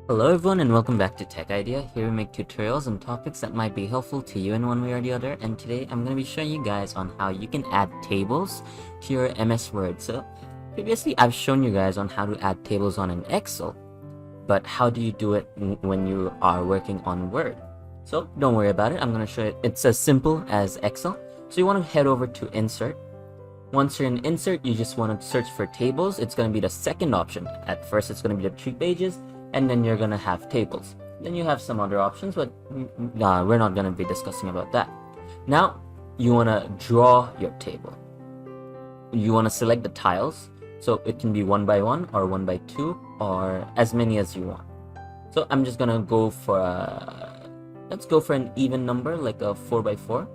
Hello everyone and welcome back to Tech Idea. Here we make tutorials on topics that might be helpful to you in one way or the other, and today I'm going to be showing you guys on how you can add tables to your MS Word. So previously I've shown you guys on how to add tables on an Excel, but how do you do it when you are working on Word? So don't worry about it, I'm going to show you. It's as simple as Excel. So you want to head over to Insert. Once you're in Insert, you just want to search for tables. It's going to be the second option. At first it's going to be the 3 pages, and then you're gonna have tables. Then you have some other options, but we're not gonna be discussing about that. Now you wanna draw your table. You wanna select the tiles, so it can be 1 by 1 or 1 by 2 or as many as you want. So I'm just gonna go for let's go for an even number, like a 4 by 4.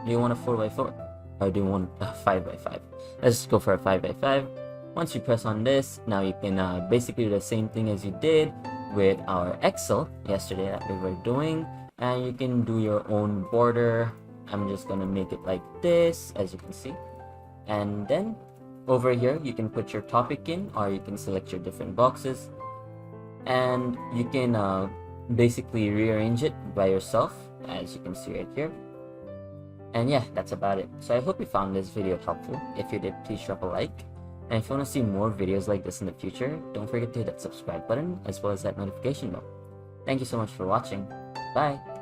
Do you want a 4 by 4 or do you want a 5 by 5? Let's go for a 5 by 5. Once you press on this, now you can basically do the same thing as you did with our Excel yesterday that we were doing, and you can do your own border. I'm just gonna make it like this, as you can see, and then over here you can put your topic in, or you can select your different boxes, and you can basically rearrange it by yourself, as you can see right here. And yeah, that's about it. So I hope you found this video helpful. If you did, please drop a like. And if you want to see more videos like this in the future, don't forget to hit that subscribe button as well as that notification bell. Thank you so much for watching. Bye!